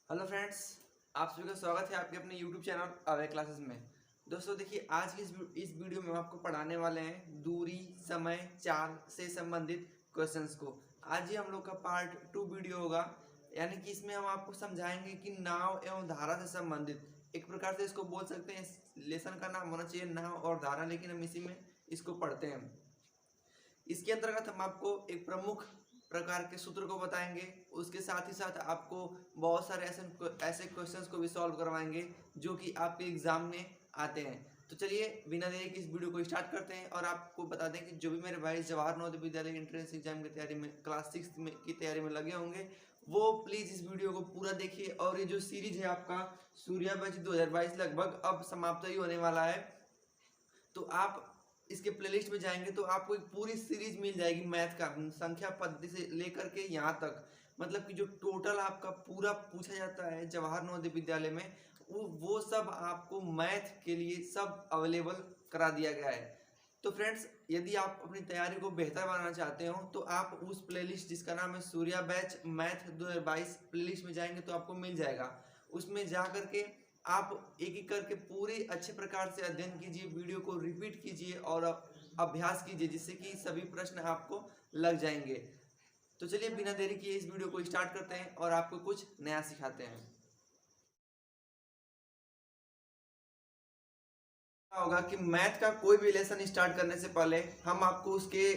Hello friends, आप सभी का स्वागत है आपके अपने यूट्यूब चैनल अवे क्लासेस में। दोस्तों देखिए, आज की इस वीडियो में हम आपको पढ़ाने वाले हैं दूरी, समय, चाल से संबंधित क्वेश्चंस को। आज ही हम लोग का पार्ट 2 वीडियो होगा, यानी कि इसमें हम आपको समझाएंगे कि नाव एवं धारा से संबंधित, एक प्रकार से इसको बोल सकते हैं, लेसन का नाम होना चाहिए नाव और धारा, लेकिन हम इसी में इसको पढ़ते हैं। इसके अंतर्गत हम आपको एक प्रमुख प्रकार के सूत्र को बताएंगे, उसके साथ ही साथ आपको बहुत सारे ऐसे क्वेश्चंस को भी सॉल्व करवाएंगे जो कि आपके एग्जाम में आते हैं। तो चलिए बिना देरी के इस वीडियो को स्टार्ट करते हैं और आपको बता दें कि जो भी मेरे भाई जवाहर नवोदय विद्यालय एंट्रेंस एग्जाम की तैयारी में क्लास 6 में की तैयारी में लगे होंगे, वो प्लीज़ इस वीडियो को पूरा देखिए। और ये जो सीरीज है आपका सूर्या बैच 2022 लगभग अब समाप्त ही होने वाला है, तो आप इसके प्लेलिस्ट में जाएंगे तो आपको एक पूरी सीरीज मिल जाएगी मैथ का, संख्या पद्धति से लेकर के यहाँ तक, मतलब कि जो टोटल आपका पूरा पूछा जाता है जवाहर नवोदय विद्यालय में, वो सब आपको मैथ के लिए सब अवेलेबल करा दिया गया है। तो फ्रेंड्स, यदि आप अपनी तैयारी को बेहतर बनाना चाहते हो तो आप उस प्लेलिस्ट जिसका नाम है सूर्या बैच मैथ 2022 प्लेलिस्ट में जाएंगे तो आपको मिल जाएगा। उसमें जा करके आप एक एक करके पूरे अच्छे प्रकार से अध्ययन कीजिए, वीडियो को रिपीट कीजिए और अभ्यास कीजिए, जिससे कि सभी प्रश्न आपको लग जाएंगे। तो चलिए बिना देरी किए इस वीडियो को स्टार्ट करते हैं और आपको कुछ नया सिखाते हैं। होगा कि मैथ का कोई भी लेसन स्टार्ट करने से पहले हम आपको उसके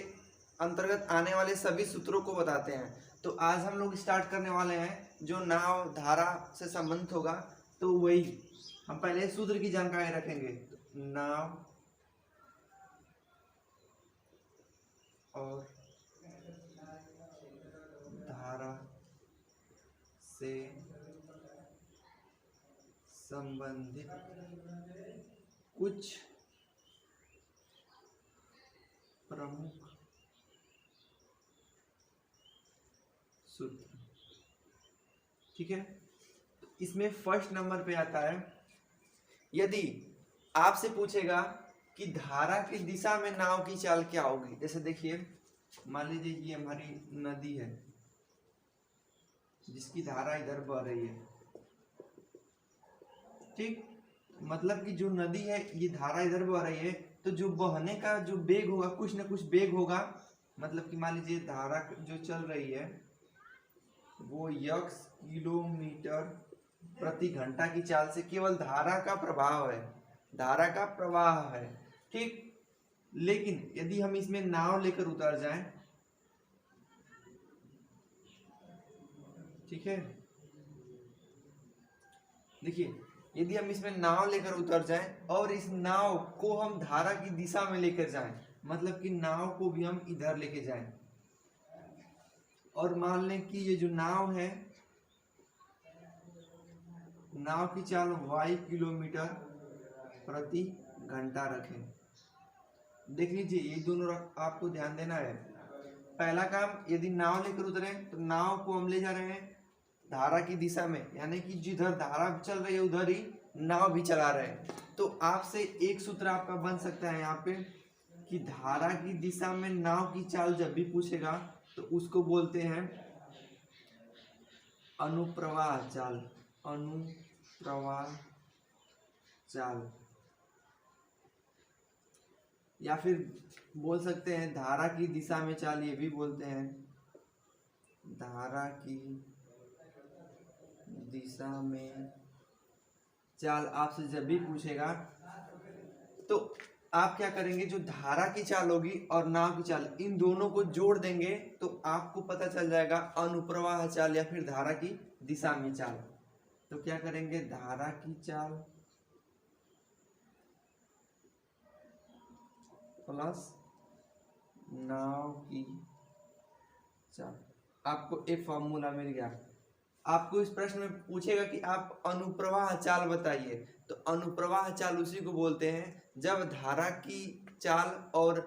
अंतर्गत आने वाले सभी सूत्रों को बताते हैं। तो आज हम लोग स्टार्ट करने वाले हैं जो नाव धारा से संबंधित होगा, तो वही हम पहले सूत्र की जानकारी रखेंगे। नाव और धारा से संबंधित कुछ प्रमुख सूत्र, ठीक है। तो इसमें फर्स्ट नंबर पे आता है, यदि आपसे पूछेगा कि धारा की दिशा में नाव की चाल क्या होगी। जैसे देखिए, मान लीजिए ये हमारी नदी है जिसकी धारा इधर बह रही है, ठीक। मतलब कि जो नदी है ये धारा इधर बह रही है, तो जो बहने का जो वेग होगा, कुछ ना कुछ वेग होगा। मतलब कि मान लीजिए धारा जो चल रही है वो x किलोमीटर प्रति घंटा की चाल से, केवल धारा का प्रभाव है, धारा का प्रवाह है, ठीक। लेकिन यदि हम इसमें नाव लेकर उतर जाएं, ठीक है, देखिए यदि हम इसमें नाव लेकर उतर जाएं और इस नाव को हम धारा की दिशा में लेकर जाएं, मतलब कि नाव को भी हम इधर लेके जाएं, और मान लें कि ये जो नाव है, नाव की चाल y किलोमीटर प्रति घंटा रखें। देख लीजिए ये दोनों आपको ध्यान देना है। पहला काम, यदि नाव लेकर उतरे तो नाव को हम ले जा रहे हैं धारा की दिशा में, यानी कि जिधर धारा चल रही है उधर ही नाव भी चला रहे हैं। तो आपसे एक सूत्र आपका बन सकता है यहाँ पे कि धारा की दिशा में नाव की चाल जब भी पूछेगा तो उसको बोलते हैं अनुप्रवाह चाल, अनुप्रवाह चाल, या फिर बोल सकते हैं धारा की दिशा में चाल, ये भी बोलते हैं धारा की दिशा में चाल। आपसे जब भी पूछेगा तो आप क्या करेंगे, जो धारा की चाल होगी और नाव की चाल, इन दोनों को जोड़ देंगे तो आपको पता चल जाएगा अनुप्रवाह चाल या फिर धारा की दिशा में चाल। तो क्या करेंगे, धारा की चाल प्लस नाव की चाल, आपको एक फॉर्मूला मिल गया। आपको इस प्रश्न में पूछेगा कि आप अनुप्रवाह चाल बताइए, तो अनुप्रवाह चाल उसी को बोलते हैं जब धारा की चाल और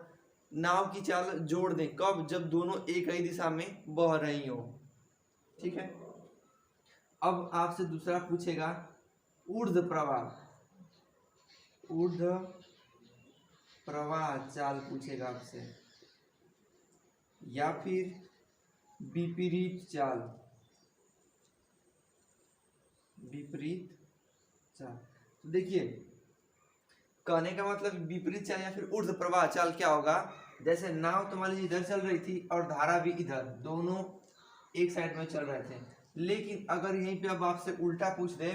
नाव की चाल जोड़ दें। कब? जब दोनों एक ही दिशा में बह रही हो, ठीक है। अब आपसे दूसरा पूछेगा ऊर्ध्व प्रवाह, ऊर्ध्व प्रवाह चाल पूछेगा आपसे, या फिर विपरीत चाल, विपरीत चाल। तो देखिए, कहने का मतलब विपरीत चाल या फिर ऊर्ध्व प्रवाह चाल क्या होगा, जैसे नाव तो मान लीजिए इधर चल रही थी और धारा भी इधर, दोनों एक साइड में चल रहे थे, लेकिन अगर यहीं पे अब आपसे उल्टा पूछ दे,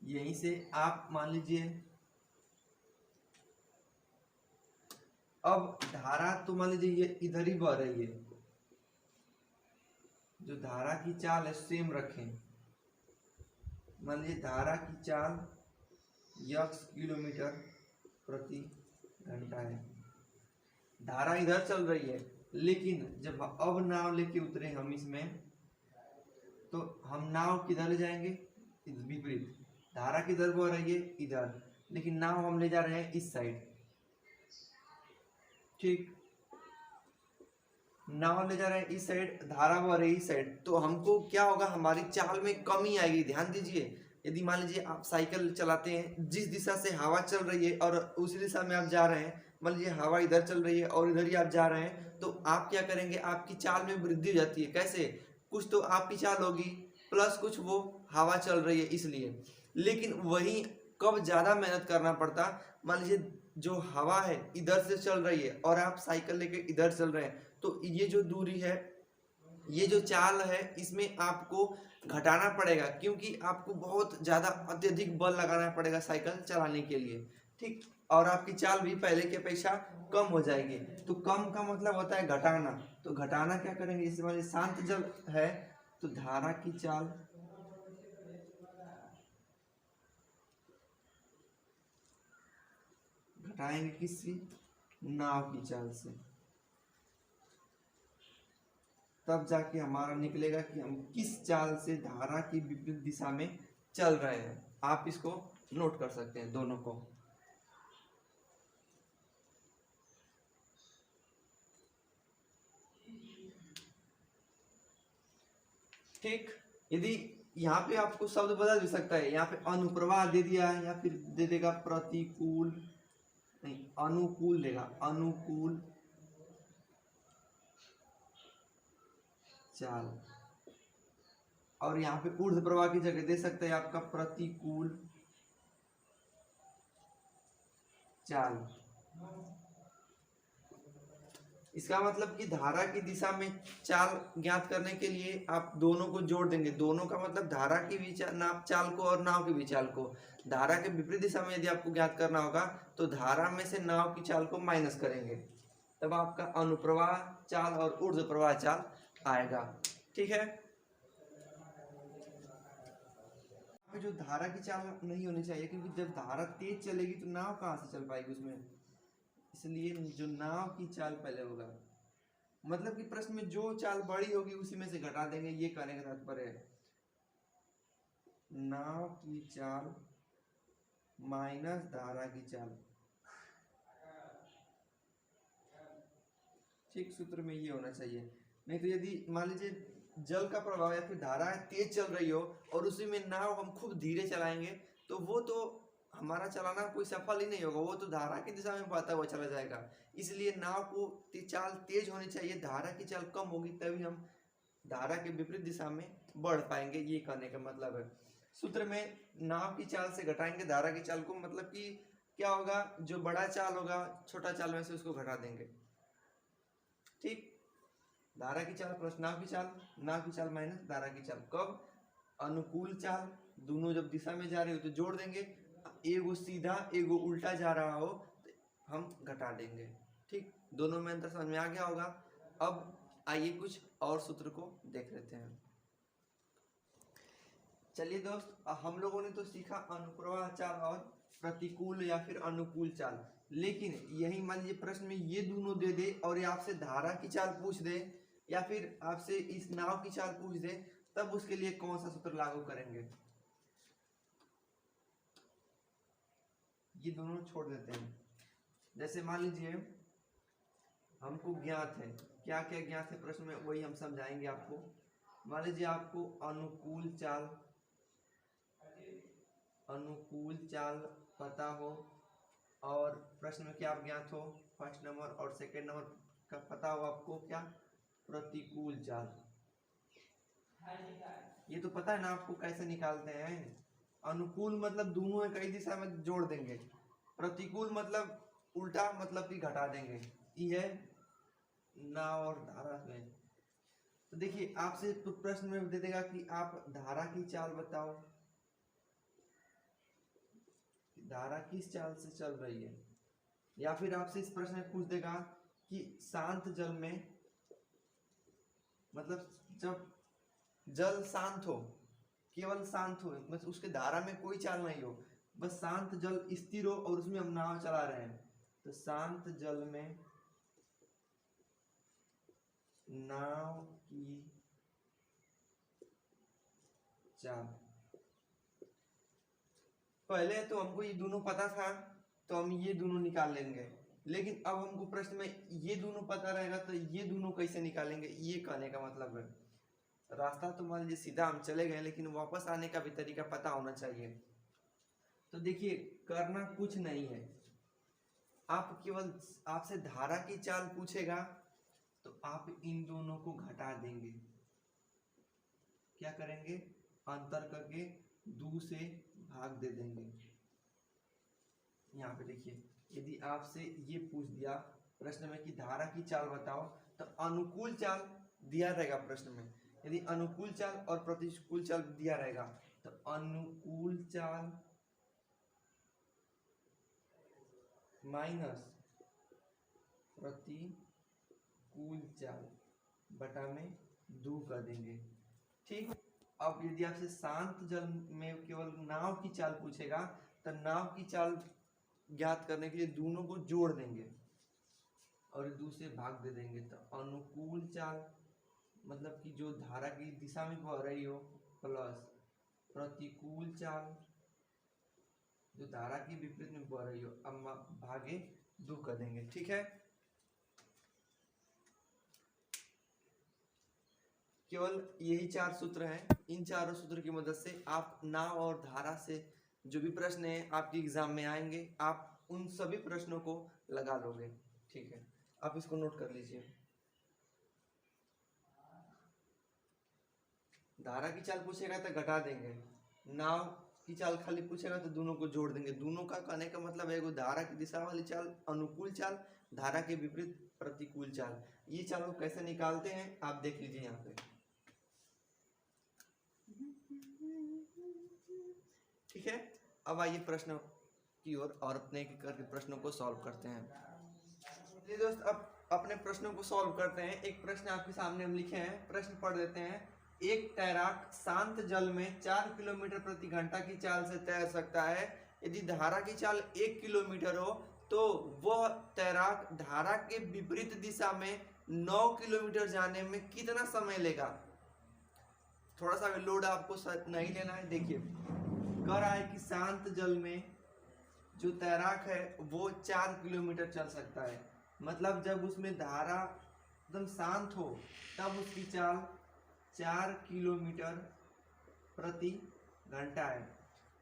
यहीं से आप मान लीजिए अब धारा तो मान लीजिए ये इधर ही बह रही है, जो धारा की चाल है सेम रखें, मान लीजिए धारा की चाल x किलोमीटर प्रति घंटा है, धारा इधर चल रही है, लेकिन जब अब नाव लेके उतरे हम इसमें, तो हम नाव किधर ले जाएंगे, विपरीत, धारा किधर बह रही है इधर, लेकिन नाव हम ले जा रहे हैं इस साइड, ठीक, नाव ले जा रहे हैं इस साइड, धारा बह रही है इस साइड, तो हमको क्या होगा, हमारी चाल में कमी आएगी। ध्यान दीजिए, यदि मान लीजिए आप साइकिल चलाते हैं, जिस दिशा से हवा चल रही है और उसी दिशा में आप जा रहे हैं, मान लीजिए हवा इधर चल रही है और इधर ही आप जा रहे हैं, तो आप क्या करेंगे, आपकी चाल में वृद्धि हो जाती है। कैसे, कुछ तो आपकी चाल होगी प्लस कुछ वो हवा चल रही है इसलिए, लेकिन वही कब ज्यादा मेहनत करना पड़ता, मान लीजिए जो हवा है इधर से चल रही है और आप साइकिल लेके इधर चल रहे हैं, तो ये जो दूरी है, ये जो चाल है, इसमें आपको घटाना पड़ेगा, क्योंकि आपको बहुत ज्यादा अत्यधिक बल लगाना पड़ेगा साइकिल चलाने के लिए, ठीक, और आपकी चाल भी पहले की अपेक्षा कम हो जाएगी। तो कम का मतलब होता है घटाना, तो घटाना क्या करेंगे, इस वाले शांत जल है तो धारा की चाल घटाएंगे किससे, नाव की चाल से, तब जाके हमारा निकलेगा कि हम किस चाल से धारा की विपरीत दिशा में चल रहे हैं। आप इसको नोट कर सकते हैं दोनों को। ठीक, यदि यहाँ पे आपको शब्द बदल भी सकता है, यहाँ पे अनुप्रवाह दे दिया है या फिर दे देगा प्रतिकूल, नहीं अनुकूल देगा, अनुकूल चाल, और यहाँ पे ऊर्ध्व प्रवाह की जगह दे सकते हैं आपका प्रतिकूल चाल। इसका मतलब कि धारा की दिशा में चाल ज्ञात करने के लिए आप दोनों को जोड़ देंगे, दोनों का मतलब धारा की भी चाल को और नाव की भी चाल को। धारा के विपरीत दिशा में यदि आपको ज्ञात करना होगा तो धारा में से नाव की चाल को माइनस करेंगे, तब आपका अनुप्रवाह चाल और ऊर्ध्व प्रवाह चाल आएगा। ठीक है, जो धारा की चाल नहीं होनी चाहिए, क्योंकि जब धारा तेज चलेगी तो नाव कहाँ से चल पाएगी उसमें, इसलिए जो नाव की चाल पहले होगा, मतलब कि प्रश्न में जो चाल बड़ी होगी उसी में से घटा देंगे, ये कहने का तात्पर्य है। नाव की चाल माइनस धारा की चाल, ठीक, सूत्र में ये होना चाहिए। नहीं तो यदि मान लीजिए जल का प्रभाव या फिर धारा तेज चल रही हो और उसी में नाव हम खूब धीरे चलाएंगे, तो वो तो हमारा चलाना कोई सफल ही नहीं होगा, वो तो धारा की दिशा में बहता हुआ चला जाएगा। इसलिए नाव को चाल तेज होनी चाहिए, धारा की चाल कम होगी, तभी हम धारा के विपरीत दिशा में बढ़ पाएंगे, ये कहने का मतलब है। सूत्र में नाव की चाल से घटाएंगे धारा की चाल को, मतलब कि क्या होगा, जो बड़ा चाल होगा छोटा चाल में से उसको घटा देंगे। ठीक, धारा की चाल प्लस नाव की चाल, नाव की चाल माइनस धारा की चाल, कब, अनुकूल चाल, दोनों जब दिशा में जा रहे हो तो जोड़ देंगे, एगो सीधा एगो उल्टा जा रहा हो तो हम घटा देंगे। ठीक, दोनों में अंतर समझ में आ गया होगा। अब आइए कुछ और सूत्र को देख लेते हैं। चलिए दोस्त, हम लोगों ने तो सीखा अनुप्रवाह चाल और प्रतिकूल या फिर अनुकूल चाल, लेकिन यही मान लीजिए प्रश्न में ये दोनों दे दे और ये आपसे धारा की चाल पूछ दे या फिर आपसे इस नाव की चाल पूछ दे, तब उसके लिए कौन सा सूत्र लागू करेंगे, ये दोनों छोड़ देते हैं। जैसे मान लीजिए हमको ज्ञात है, क्या क्या ज्ञात है प्रश्न में, वही हम समझाएंगे आपको। मान लीजिए आपको अनुकूल चाल पता हो और प्रश्न में क्या ज्ञात हो, फर्स्ट नंबर और सेकंड नंबर का पता हो आपको, क्या, प्रतिकूल चाल। ये तो पता है ना आपको कैसे निकालते हैं। अनुकूल मतलब दोनों एक ही दिशा में जोड़ देंगे, प्रतिकूल मतलब उल्टा मतलब कि घटा देंगे। ये है नाव और धारा में। तो देखिए आपसे प्रश्न में दे देगा कि आप धारा की चाल बताओ, धारा किस चाल से चल रही है। या फिर आपसे इस प्रश्न में पूछ देगा कि शांत जल में, मतलब जब जल शांत हो, केवल शांत हो, मतलब उसके धारा में कोई चाल नहीं हो, बस शांत जल स्थिर हो और उसमें हम नाव चला रहे हैं, तो शांत जल में नाव की चाल। पहले तो हमको ये दोनों पता था तो हम ये दोनों निकाल लेंगे, लेकिन अब हमको प्रश्न में ये दोनों पता रहेगा तो ये दोनों कैसे निकालेंगे। ये कहने का मतलब है रास्ता तो मान लीजिए सीधा हम चले गए, लेकिन वापस आने का भी तरीका पता होना चाहिए। तो देखिए करना कुछ नहीं है, आप केवल आपसे धारा की चाल पूछेगा तो आप इन दोनों को घटा देंगे। क्या करेंगे, अंतर करके 2 से भाग दे देंगे। यहाँ पे देखिए यदि आपसे ये पूछ दिया प्रश्न में कि धारा की चाल बताओ, तो अनुकूल चाल दिया रहेगा प्रश्न में। यदि अनुकूल चाल और प्रतिकूल चाल दिया रहेगा तो अनुकूल चाल माइनस प्रतिकूल चाल बटा में 2 कर देंगे। ठीक। अब यदि आपसे शांत जल में केवल नाव की चाल पूछेगा तो नाव की चाल ज्ञात करने के लिए दोनों को जोड़ देंगे और 2 से भाग दे देंगे। तो अनुकूल चाल मतलब कि जो धारा की दिशा में बह रही हो, प्लस प्रतिकूल चाल जो धारा की विपरीत में बह रही हो, अब भागे 2 कर देंगे। ठीक है, केवल यही 4 सूत्र हैं। इन चारों सूत्र की मदद से आप नाव और धारा से जो भी प्रश्न है आपके एग्जाम में आएंगे, आप उन सभी प्रश्नों को लगा लोगे। ठीक है, आप इसको नोट कर लीजिए। धारा की चाल पूछेगा तो घटा देंगे, नाव की चाल खाली पूछेगा तो दोनों को जोड़ देंगे। दोनों का कहने का मतलब है धारा की दिशा वाली चाल अनुकूल चाल, धारा के विपरीत प्रतिकूल चाल। ये चाल कैसे निकालते हैं आप देख लीजिए यहाँ पे। ठीक है, अब आइए प्रश्न की ओर और अपने एक करके प्रश्नों को सॉल्व करते हैं। चलिए दोस्त, अब अपने प्रश्नों को सॉल्व करते हैं। एक प्रश्न आपके सामने हम लिखे हैं, प्रश्न पढ़ देते हैं। एक तैराक शांत जल में 4 किलोमीटर प्रति घंटा की चाल से तैर सकता है। यदि धारा की चाल 1 किलोमीटर हो तो वह तैराक धारा के विपरीत दिशा में 9 किलोमीटर जाने में कितना समय लेगा। थोड़ा सा लोड आपको नहीं लेना है। देखिए कह रहा है कि शांत जल में जो तैराक है वो 4 किलोमीटर चल सकता है, मतलब जब उसमें धारा एकदम शांत हो तब उसकी चाल 4 किलोमीटर प्रति घंटा है।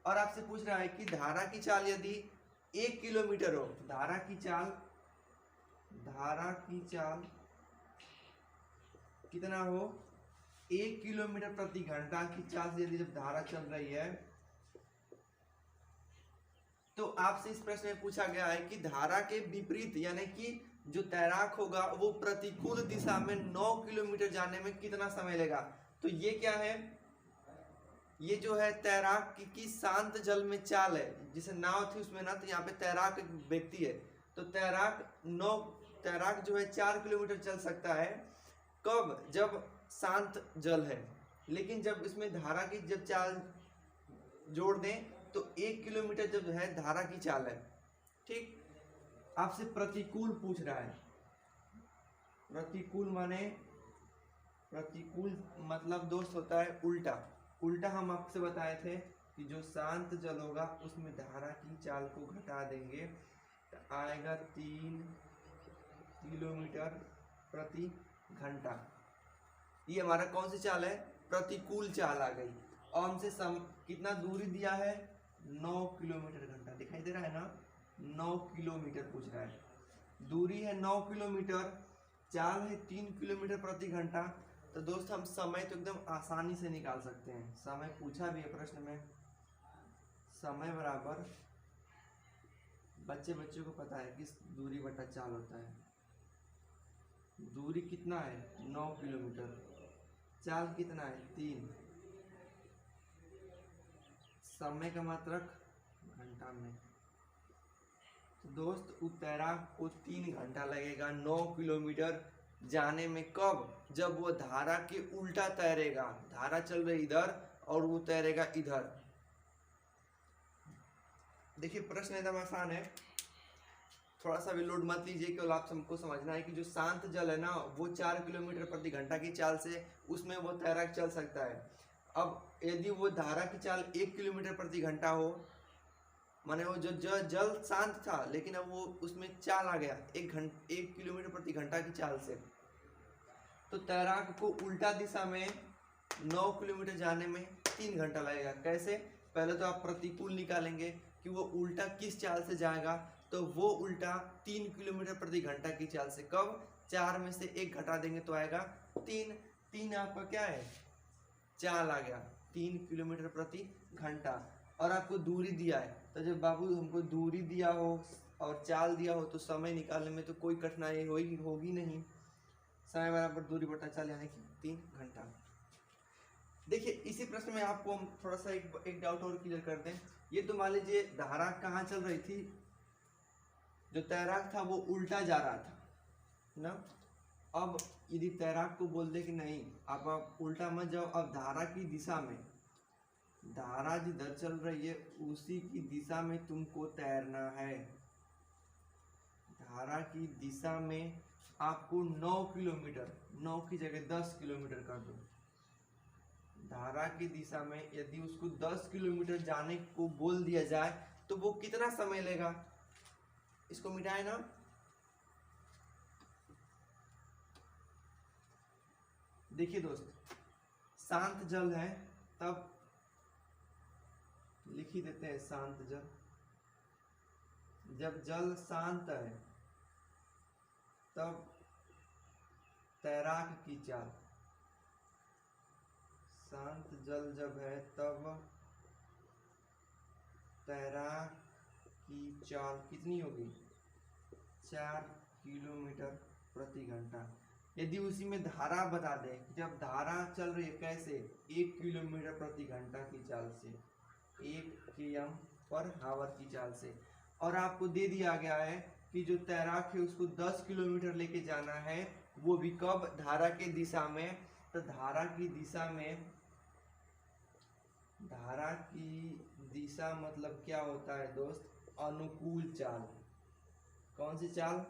और आपसे पूछ रहा है कि धारा की चाल यदि 1 किलोमीटर हो, धारा की चाल कितना हो, 1 किलोमीटर प्रति घंटा की चाल से यदि जब धारा चल रही है तो आपसे इस प्रश्न में पूछा गया है कि धारा के विपरीत यानी कि जो तैराक होगा वो प्रतिकूल दिशा में 9 किलोमीटर जाने में कितना समय लेगा। तो ये क्या है, ये जो है तैराक की शांत जल में चाल है। जिसे नाव थी उसमें ना, तो यहाँ पे तैराक एक व्यक्ति है, तो तैराक जो है 4 किलोमीटर चल सकता है। कब, जब शांत जल है। लेकिन जब इसमें धारा की जब चाल जोड़ दें तो 1 किलोमीटर जब है धारा की चाल है। ठीक, आपसे प्रतिकूल पूछ रहा है। प्रतिकूल माने, प्रतिकूल मतलब दोस्त होता है उल्टा। उल्टा हम आपसे बताए थे कि जो शांत जल होगा उसमें धारा की चाल को घटा देंगे तो आएगा 3 किलोमीटर प्रति घंटा। ये हमारा कौन सी चाल है, प्रतिकूल चाल आ गई। और हमसे कितना दूरी दिया है, 9 किलोमीटर घंटा। दिखाई दे रहा है ना, 9 किलोमीटर पूछ रहा है। दूरी है 9 किलोमीटर, चाल है 3 किलोमीटर प्रति घंटा। तो दोस्त हम समय तो एकदम आसानी से निकाल सकते हैं। समय पूछा भी है प्रश्न में, समय बराबर बच्चे को पता है कि दूरी बटा चाल होता है। दूरी कितना है 9 किलोमीटर, चाल कितना है 3, समय का मात्रक घंटा में। तो दोस्त उस तैराक को 3 घंटा लगेगा 9 किलोमीटर जाने में। कब? जब वो धारा के उल्टा तैरेगा। धारा चल रही इधर और वो तैरेगा इधर। देखिए प्रश्न एकदम आसान है, थोड़ा सा भी लोड मत लीजिए। केवल आप सबको समझना है कि जो शांत जल है ना वो 4 किलोमीटर प्रति घंटा की चाल से उसमें वो तैराक चल सकता है। अब यदि वो धारा की चाल 1 किलोमीटर प्रति घंटा हो, माने वो जो जल शांत था लेकिन अब वो उसमें चाल आ गया 1 किलोमीटर प्रति घंटा की चाल से, तो तैराक को उल्टा दिशा में 9 किलोमीटर जाने में 3 घंटा लगेगा। कैसे? पहले तो आप प्रतिकूल निकालेंगे कि वो उल्टा किस चाल से जाएगा, तो वो उल्टा 3 किलोमीटर प्रति घंटा की चाल से। कब? 4 में से 1 घटा देंगे तो आएगा 3। 3 आपका क्या है? चाल आ गया 3 किलोमीटर प्रति घंटा। और आपको दूरी दिया है, तो जब बाबू हमको दूरी दिया हो और चाल दिया हो तो समय निकालने में तो कोई कठिनाई होगी नहीं। समय बराबर दूरी बटा चाल यानी कि 3 घंटा। देखिए इसी प्रश्न में आपको हम थोड़ा सा एक डाउट और क्लियर कर दें। ये तो मान लीजिए धारा कहाँ चल रही थी, जो तैराक था वो उल्टा जा रहा था ना। अब यदि तैराक को बोल दे कि नहीं आप उल्टा मत जाओ, अब धारा की दिशा में, धारा जिधर चल रही है उसी की दिशा में तुमको तैरना है। धारा की दिशा में आपको 9 किलोमीटर, 9 की जगह 10 किलोमीटर कर दो। धारा की दिशा में यदि उसको 10 किलोमीटर जाने को बोल दिया जाए तो वो कितना समय लेगा? इसको मिटाए ना। देखिए दोस्त, शांत जल है तब लिख ही देते हैं शांत जल। जब जल शांत है तब तैराक की चाल, शांत जल जब है तब तैराक की चाल कितनी होगी? 4 किलोमीटर प्रति घंटा। यदि उसी में धारा बता दें, जब धारा चल रही है कैसे? 1 किलोमीटर प्रति घंटा की चाल से, 1 km पर हावर की चाल से। और आपको दे दिया गया है कि जो तैराक है उसको 10 किलोमीटर लेके जाना है, वो भी कब? धारा के दिशा में। तो धारा की दिशा में, धारा की दिशा मतलब क्या होता है दोस्त? अनुकूल चाल। कौन सी चाल?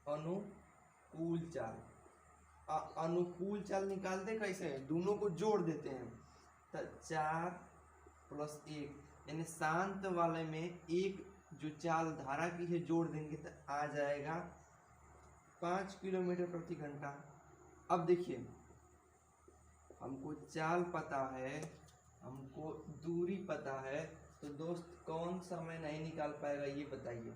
अनुकूल चाल। अनुकूल चाल निकालते कैसे? दोनों को जोड़ देते हैं, तो 4 + 1 यानी शांत वाले में एक जो चाल धारा की है जोड़ देंगे तो आ जाएगा 5 किलोमीटर प्रति घंटा। अब देखिए हमको चाल पता है, हमको दूरी पता है, तो दोस्त कौन समय नहीं निकाल पाएगा ये बताइए।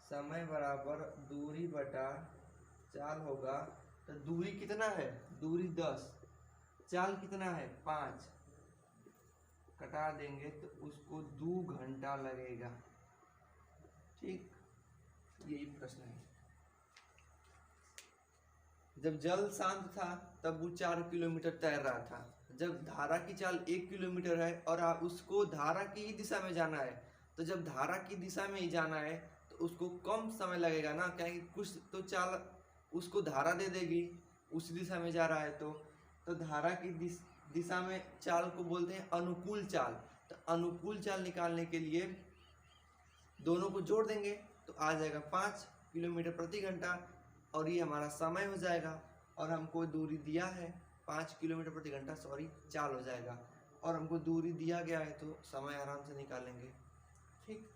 समय बराबर दूरी बटा चाल होगा। तो दूरी कितना है? दूरी 10, चाल कितना है? 5, कटा देंगे तो उसको 2 घंटा लगेगा। ठीक, यही प्रश्न है। जब जल शांत था तब वो 4 किलोमीटर तैर रहा था। जब धारा की चाल 1 किलोमीटर है और उसको धारा की ही दिशा में जाना है, तो जब धारा की दिशा में ही जाना है तो उसको कम समय लगेगा ना, क्योंकि कुछ तो चाल उसको धारा दे देगी उस दिशा में जा रहा है। तो धारा की दिशा में चाल को बोलते हैं अनुकूल चाल। तो अनुकूल चाल निकालने के लिए दोनों को जोड़ देंगे तो आ जाएगा 5 किलोमीटर प्रति घंटा, और ये हमारा समय हो जाएगा। और हमको दूरी दिया है 5 किलोमीटर प्रति घंटा, सॉरी चाल हो जाएगा। और हमको दूरी दिया गया है तो समय आराम से निकालेंगे। ठीक,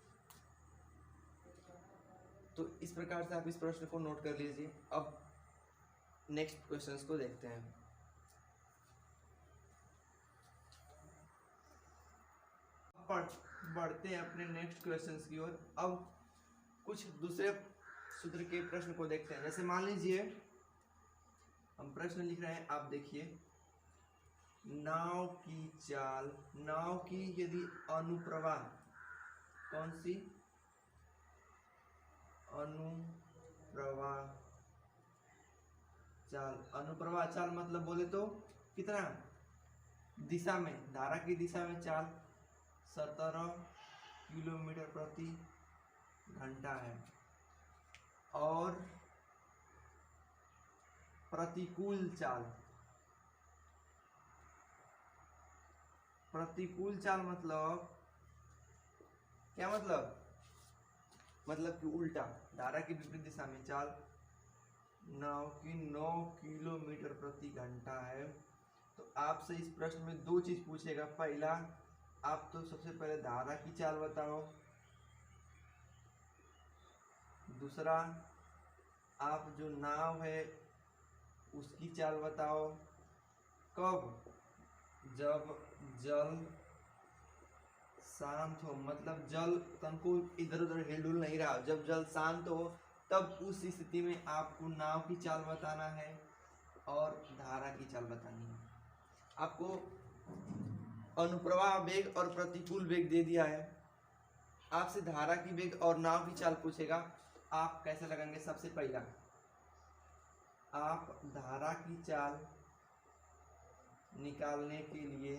तो इस प्रकार से आप इस प्रश्न को नोट कर लीजिए। अब नेक्स्ट क्वेश्चंस को देखते हैं। बढ़ते हैं अपने नेक्स्ट क्वेश्चंस की ओर। अब कुछ दूसरे सूत्र के प्रश्न को देखते हैं। जैसे मान लीजिए हम प्रश्न लिख रहे हैं, आप देखिए। नाव की चाल, नाव की यदि अनुप्रवाह, कौन सी? अनुप्रवाह चाल। अनुप्रवाह चाल मतलब बोले तो कितना दिशा में, धारा की दिशा में चाल 17 किलोमीटर प्रति घंटा है। और प्रतिकूल चाल, प्रतिकूल चाल मतलब क्या? मतलब कि उल्टा, धारा की विपरीत दिशा में चाल नाव की 9 किलोमीटर प्रति घंटा है। तो आपसे इस प्रश्न में दो चीज पूछेगा। पहला, आप तो सबसे पहले धारा की चाल बताओ। दूसरा, आप जो नाव है उसकी चाल बताओ। कब? जब जल शांत हो, मतलब जल तनको इधर उधर हिलडुल नहीं रहा, जब जल शांत हो तब उस स्थिति में आपको नाव की चाल बताना है और धारा की चाल बतानी है। आपको अनुप्रवाह वेग और प्रतिकूल वेग दे दिया है, आपसे धारा की वेग और नाव की चाल पूछेगा। आप कैसे लगाएंगे? सबसे पहला, आप धारा की चाल निकालने के लिए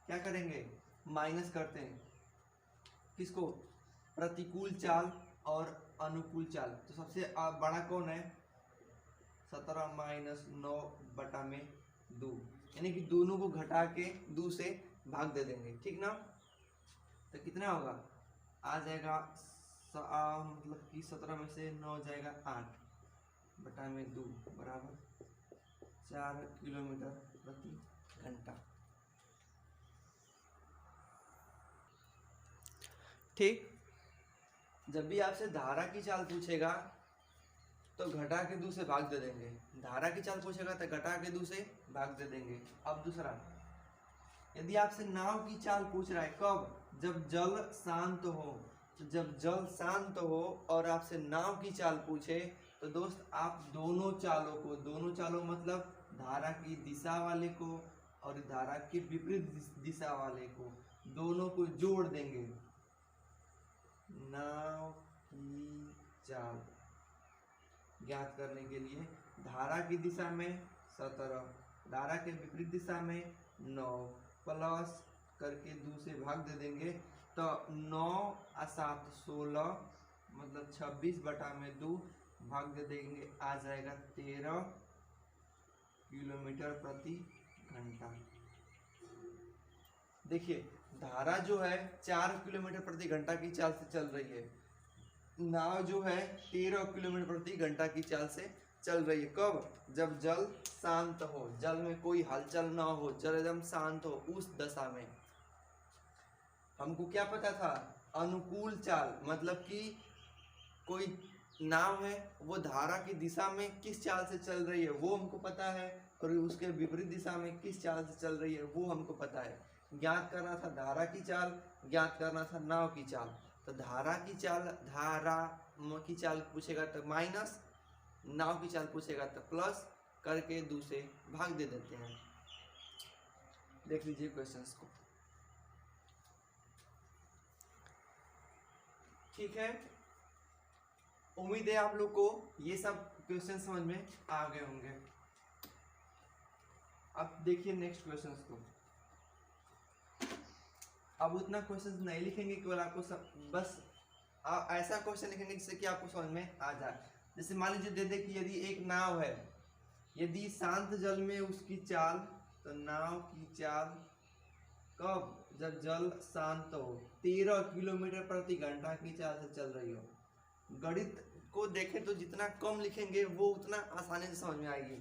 क्या करेंगे? माइनस करते हैं। किसको? प्रतिकूल चाल और अनुकूल चाल। तो सबसे बड़ा कौन है? 17 माइनस 9 बटा में 2, यानी कि दोनों को घटा के 2 से भाग दे देंगे, ठीक ना? तो कितना होगा? आ जाएगा मतलब कि 17 में से 9 जाएगा 8 बटा में 2 बराबर 4 किलोमीटर प्रति घंटा। ठीक। जब भी आपसे धारा की चाल पूछेगा तो घटा के 2 से भाग दे देंगे, धारा की चाल पूछेगा तो घटा के 2 से भाग दे देंगे। अब दूसरा, यदि आपसे नाव की चाल पूछ रहा है, कब? जब जल शांत हो। तो जब जल शांत हो और आपसे नाव की चाल पूछे तो दोस्त आप दोनों चालों मतलब धारा की दिशा वाले को और धारा के विपरीत दिशा वाले को, दोनों को जोड़ देंगे। नाव की चाल ज्ञात करने के लिए धारा की दिशा में 17, धारा के विपरीत दिशा में 9 प्लस करके 2 से भाग दे देंगे। तो 9 और 7 16 मतलब 26 बटा में 2 भाग दे देंगे, आ जाएगा 13 किलोमीटर प्रति घंटा। देखिए धारा जो है 4 किलोमीटर प्रति घंटा की चाल से चल रही है, नाव जो है 13 किलोमीटर प्रति घंटा की चाल से चल रही है। कब? जब जल शांत हो, जल में कोई हलचल ना हो, जल एकदम शांत हो, उस दशा में। हमको क्या पता था? अनुकूल चाल मतलब कि कोई नाव है वो धारा की दिशा में किस चाल से चल रही है वो हमको पता है, और उसके विपरीत दिशा में किस चाल से चल रही है वो हमको पता है। ज्ञात करना था धारा की चाल, ज्ञात करना था नाव की चाल। तो धारा की चाल पूछेगा तो माइनस, नाव की चाल पूछेगा तो प्लस करके 2 से भाग दे देते हैं। देख लीजिए क्वेश्चंस को, ठीक है। उम्मीद है आप लोग को ये सब क्वेश्चन समझ में आ गए होंगे। अब देखिए नेक्स्ट क्वेश्चंस को। अब उतना क्वेश्चन नहीं लिखेंगे, केवल आपको सब बस ऐसा क्वेश्चन लिखेंगे जिससे कि आपको समझ में आ जाए। जैसे मान लीजिए दे दे कि यदि एक नाव है, यदि शांत जल में उसकी चाल, तो नाव की चाल कब? जब जल शांत हो, 13 किलोमीटर प्रति घंटा की चाल से चल रही हो। गणित को देखें तो जितना कम लिखेंगे वो उतना आसानी से समझ में आएगी।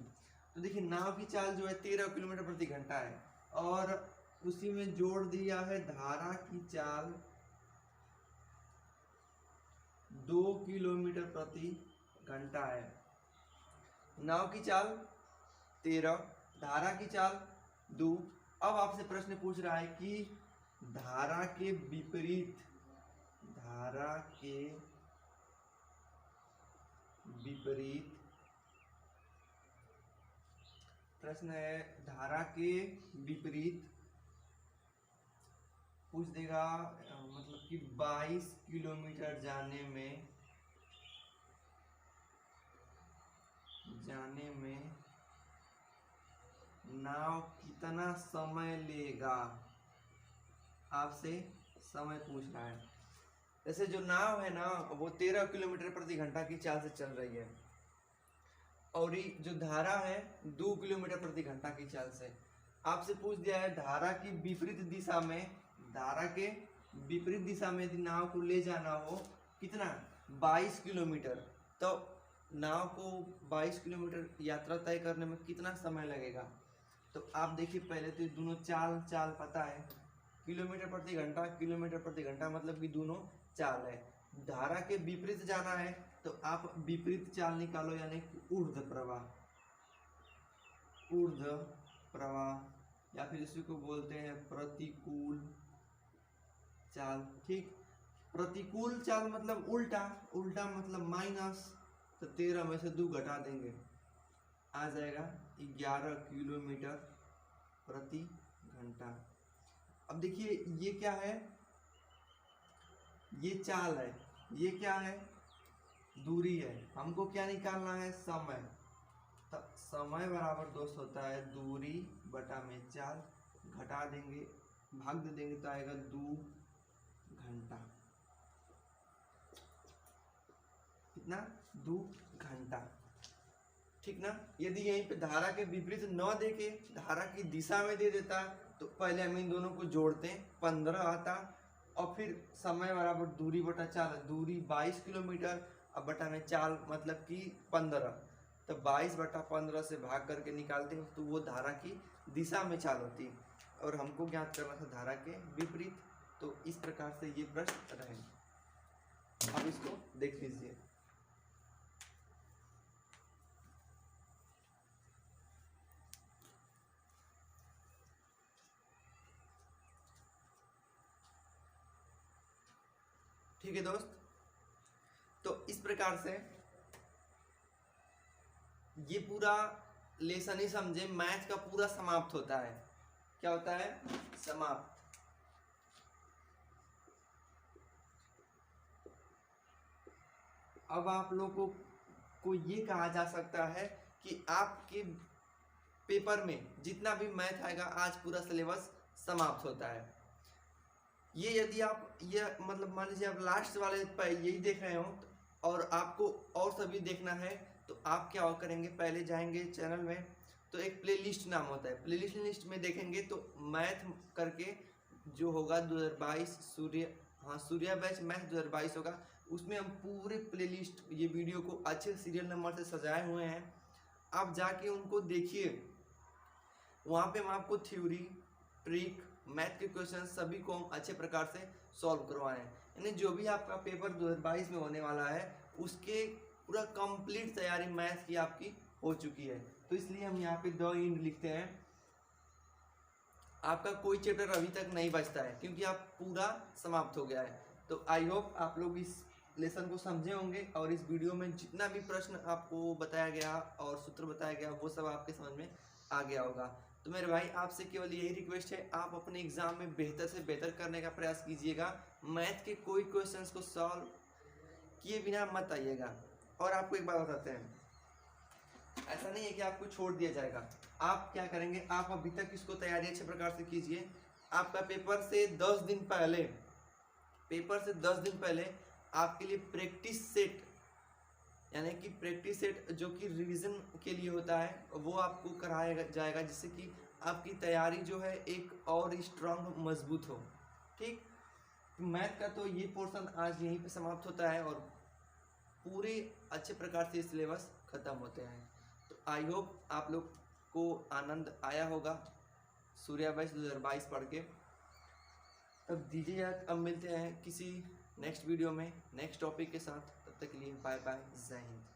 तो देखिए नाव की चाल जो है 13 किलोमीटर प्रति घंटा है, और उसी में जोड़ दिया है धारा की चाल 2 किलोमीटर प्रति घंटा है। नाव की चाल 13, धारा की चाल 2। अब आपसे प्रश्न पूछ रहा है कि धारा के विपरीत प्रश्न है धारा के विपरीत पूछ देगा, मतलब कि 22 किलोमीटर जाने में नाव कितना समय लेगा। आपसे समय पूछ रहा है। जैसे जो नाव है ना वो 13 किलोमीटर प्रति घंटा की चाल से चल रही है और ये जो धारा है 2 किलोमीटर प्रति घंटा की चाल से। आपसे पूछ दिया है धारा की विपरीत दिशा में, धारा के विपरीत दिशा में यदि नाव को ले जाना हो कितना 22 किलोमीटर, तो नाव को 22 किलोमीटर यात्रा तय करने में कितना समय लगेगा। तो आप देखिए पहले तो दोनों चाल पता है, किलोमीटर प्रति घंटा मतलब कि दोनों चाल है। धारा के विपरीत जाना है तो आप विपरीत चाल निकालो, यानी ऊर्ध्व प्रवाह या फिर इसी को बोलते हैं प्रतिकूल चाल। ठीक, प्रतिकूल चाल मतलब उल्टा मतलब माइनस, तो 13 में से 2 घटा देंगे आ जाएगा 11 किलोमीटर प्रति घंटा। अब देखिए ये क्या है, ये चाल है, ये क्या है दूरी है, हमको क्या निकालना है समय। तो समय बराबर दोस्त होता है दूरी बटा में चाल, घटा देंगे भाग दे देंगे तो आएगा 2 घंटा। कितना 2 घंटा। ठीक ना। यदि यहीं पे धारा के विपरीत न देके धारा की दिशा में दे देता तो पहले हम इन दोनों को जोड़ते 15 आता और फिर समय बराबर दूरी बटा चाल, दूरी 22 किलोमीटर अब बटा में चाल मतलब कि 15, तो 22 बटा 15 से भाग करके निकालते हैं तो वो धारा की दिशा में चाल होती है और हमको ज्ञात करना था धारा के विपरीत। तो इस प्रकार से ये प्रश्न रहे। अब इसको देख लीजिए। ठीक है दोस्त, तो इस प्रकार से ये पूरा लेसन ही समझे, मैथ का पूरा समाप्त होता है। क्या होता है? समाप्त। अब आप लोगों को ये कहा जा सकता है कि आपके पेपर में जितना भी मैथ आएगा आज पूरा सिलेबस समाप्त होता है। ये यदि आप ये मतलब मान लीजिए आप लास्ट वाले पर यही देख रहे हो और आपको और सभी देखना है तो आप क्या करेंगे, पहले जाएंगे चैनल में तो एक प्लेलिस्ट नाम होता है, प्लेलिस्ट लिस्ट में देखेंगे तो मैथ करके जो होगा 2022 सूर्या बैच मैथ 2022 होगा, उसमें हम पूरे प्लेलिस्ट ये वीडियो को अच्छे सीरियल नंबर से सजाए हुए हैं। आप जाके उनको देखिए, वहाँ पे हम आपको थ्योरी ट्रिक मैथ के क्वेश्चन सभी को हम अच्छे प्रकार से सॉल्व करवाएं। यानी जो भी आपका पेपर 2022 में होने वाला है उसके पूरा कंप्लीट तैयारी मैथ की आपकी हो चुकी है। तो इसलिए हम यहाँ पे द एंड लिखते हैं। आपका कोई चैप्टर अभी तक नहीं बचता है क्योंकि आप पूरा समाप्त हो गया है। तो आई होप आप लोग इस लेसन को समझे होंगे और इस वीडियो में जितना भी प्रश्न आपको बताया गया और सूत्र बताया गया वो सब आपके समझ में आ गया होगा। तो मेरे भाई आपसे केवल यही रिक्वेस्ट है, आप अपने एग्जाम में बेहतर से बेहतर करने का प्रयास कीजिएगा। मैथ के कोई क्वेश्चंस को सॉल्व किए बिना मत आइएगा। और आपको एक बात बताते हैं, ऐसा नहीं है कि आपको छोड़ दिया जाएगा। आप क्या करेंगे, आप अभी तक इसको तैयारी अच्छे प्रकार से कीजिए। आपका पेपर से 10 दिन पहले आपके लिए प्रैक्टिस सेट यानी कि प्रैक्टिस सेट जो कि रिवीजन के लिए होता है वो आपको कराया जाएगा, जिससे कि आपकी तैयारी जो है एक और स्ट्रांग मजबूत हो। ठीक, मैथ का तो ये पोर्शन आज यहीं पे समाप्त होता है और पूरे अच्छे प्रकार से सिलेबस खत्म होते हैं। तो आई होप आप लोग को आनंद आया होगा सूर्या बैच 2022 पढ़ के। तब दीजिए, अब मिलते हैं किसी नेक्स्ट वीडियो में नेक्स्ट टॉपिक के साथ। तब तक के लिए बाय बाय, जय हिंद।